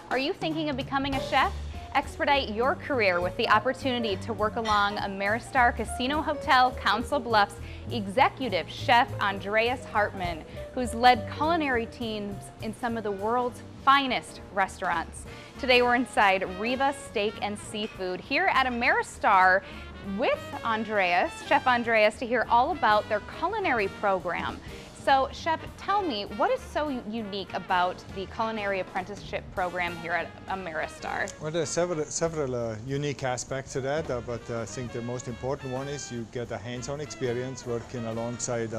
Are you thinking of becoming a chef? Expedite your career with the opportunity to work along Ameristar Casino Hotel, Council Bluffs executive chef Andreas Hartman, who's led culinary teams in some of the world's finest restaurants. Today we're inside Riva Steak and Seafood here at Ameristar with Andreas, Chef Andreas, to hear all about their culinary program. So, Chef, tell me, what is so unique about the Culinary Apprenticeship program here at Ameristar? Well, there are several unique aspects to that, but I think the most important one is you get a hands-on experience working alongside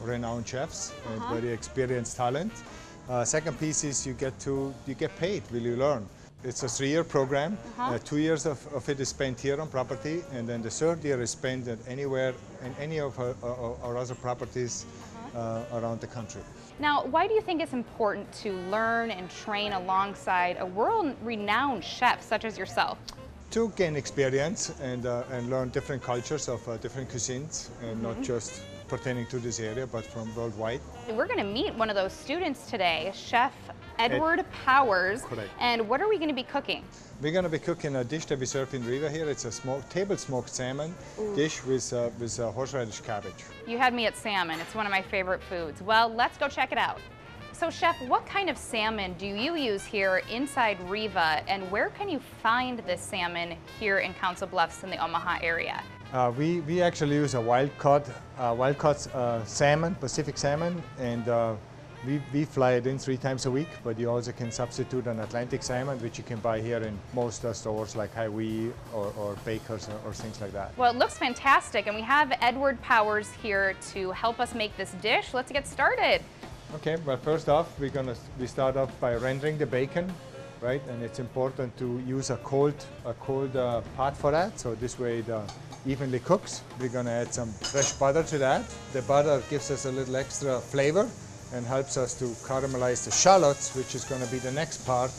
renowned chefs and very experienced talent. Second piece is you get paid while you learn. It's a 3-year program. 2 years of it is spent here on property, and then the third year is spent at anywhere in any of our other properties around the country. Now, why do you think it's important to learn and train alongside a world-renowned chef such as yourself? To gain experience and learn different cultures of different cuisines, and not just pertaining to this area, but from worldwide. We're going to meet one of those students today, Chef Edward Powers. Correct. And what are we going to be cooking? We're going to be cooking a dish that we serve in Riva here. It's a table smoked salmon dish with horseradish cabbage. You had me at salmon. It's one of my favorite foods. Well, let's go check it out. So, Chef, what kind of salmon do you use here inside Riva, and where can you find this salmon here in Council Bluffs in the Omaha area? We actually use a wild-caught salmon, Pacific salmon, and we fly it in 3 times a week, but you also can substitute an Atlantic salmon, which you can buy here in most stores like Highway or Bakers or things like that. Well, it looks fantastic, and we have Edward Powers here to help us make this dish. Let's get started. Okay, well, first off, we start off by rendering the bacon, right? And it's important to use a cold pot for that, so this way it evenly cooks. We're going to add some fresh butter to that. The butter gives us a little extra flavor and helps us to caramelize the shallots, which is going to be the next part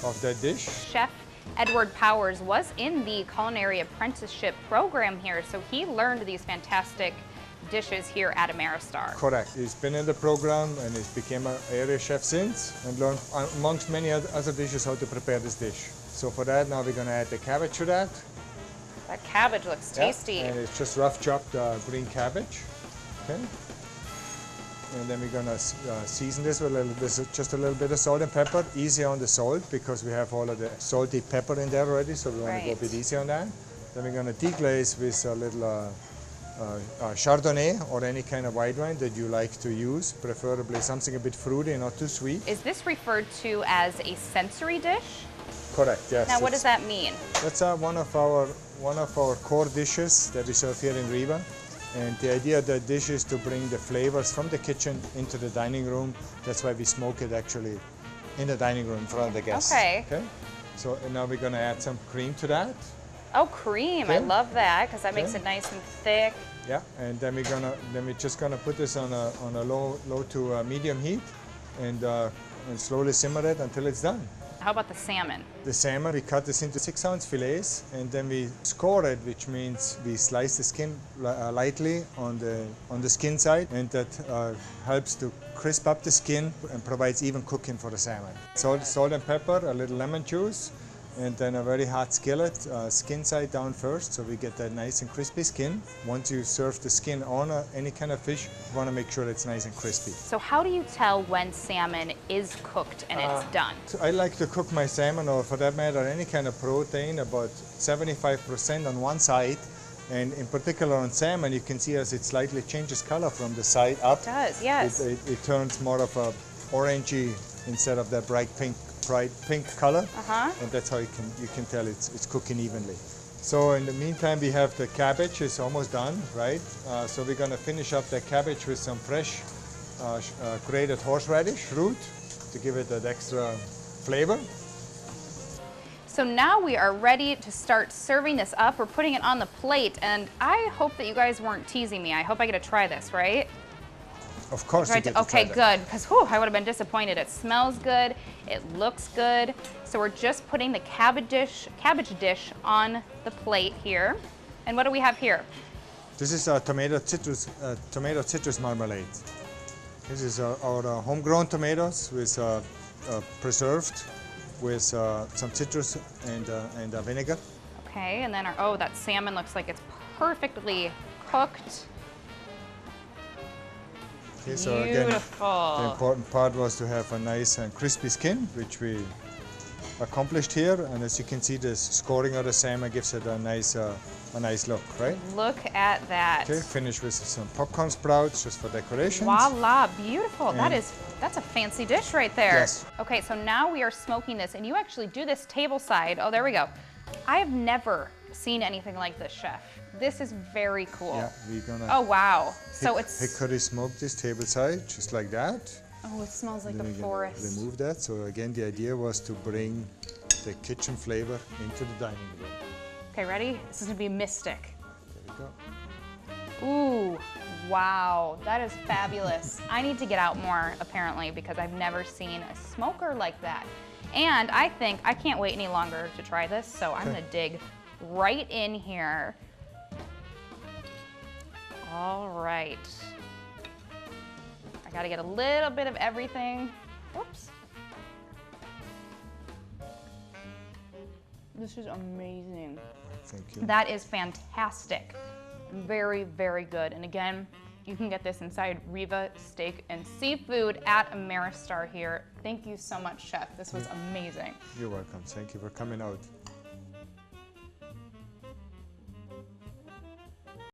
of that dish. Chef Edward Powers was in the Culinary Apprenticeship program here, so he learned these fantastic dishes here at Ameristar. Correct. He's been in the program and he's became an area chef since and learned amongst many other dishes how to prepare this dish. So for that, now we're going to add the cabbage to that. That cabbage looks tasty. And it's just rough chopped green cabbage. Okay. And then we're going to season this with just a little bit of salt and pepper. Easy on the salt because we have all of the salty pepper in there already, so we want to go a bit easy on that. Then we're going to deglaze with a little Chardonnay or any kind of white wine that you like to use, preferably something a bit fruity, not too sweet. Is this referred to as a sensory dish? Correct, yes. Now, what does that mean? That's one of our core dishes that we serve here in Riva. And the idea of that dish is to bring the flavors from the kitchen into the dining room. That's why we smoke it actually in the dining room in front of the guests. Okay. So now we're going to add some cream to that. Oh, cream! Okay. I love that because that makes it nice and thick. Yeah, and then we're just gonna put this on a low to medium heat, and slowly simmer it until it's done. How about the salmon? The salmon, we cut this into 6-ounce fillets, and then we score it, which means we slice the skin lightly on the skin side, and that helps to crisp up the skin and provides even cooking for the salmon. Salt and pepper, a little lemon juice, and then a very hot skillet, skin side down first, so we get that nice and crispy skin. Once you serve the skin on any kind of fish, you want to make sure it's nice and crispy. So how do you tell when salmon is cooked and it's done? So I like to cook my salmon, or for that matter, any kind of protein, about 75% on one side. And in particular on salmon, you can see as it slightly changes color from the side up. It does, yes. It turns more of a orangey instead of that bright pink color, and that's how you can tell it's cooking evenly. So in the meantime, we have the cabbage is almost done, right? So we're going to finish up the cabbage with some fresh grated horseradish root to give it that extra flavor. So now we are ready to start serving this up. We're putting it on the plate, and I hope that you guys weren't teasing me. I hope I get to try this, right? Of course you get to Okay, try that. good, because I would have been disappointed. It smells good, it looks good. So we're just putting the cabbage dish on the plate here. And what do we have here? This is tomato citrus marmalade. This is our homegrown tomatoes with preserved with some citrus and vinegar. Okay, and then oh, that salmon looks like it's perfectly cooked. Okay, so again, Beautiful. the important part was to have a nice and crispy skin, which we accomplished here. And as you can see, the scoring of the salmon gives it a nice look, right? Look at that. Okay, finish with some popcorn sprouts just for decoration. Voila, beautiful. And That's a fancy dish right there. Yes. Okay, so now we are smoking this, and you actually do this table side. Oh, there we go. I have never seen anything like this, chef. This is very cool. Yeah, we're gonna. Oh, wow. So it's. Hickory smoke this table side, just like that. Oh, it smells like Then the we can forest. remove that. So again, the idea was to bring the kitchen flavor into the dining room. Okay, ready? This is gonna be mystic. There we go. Ooh, wow, that is fabulous. I need to get out more, apparently, because I've never seen a smoker like that. And I think, I can't wait any longer to try this, so I'm gonna dig right in here. All right. I gotta get a little bit of everything. Oops. This is amazing. Thank you. That is fantastic. Very, very good. And again, you can get this inside Riva Steak and Seafood at Ameristar here. Thank you so much, Chef. This was amazing. You're welcome. Thank you for coming out.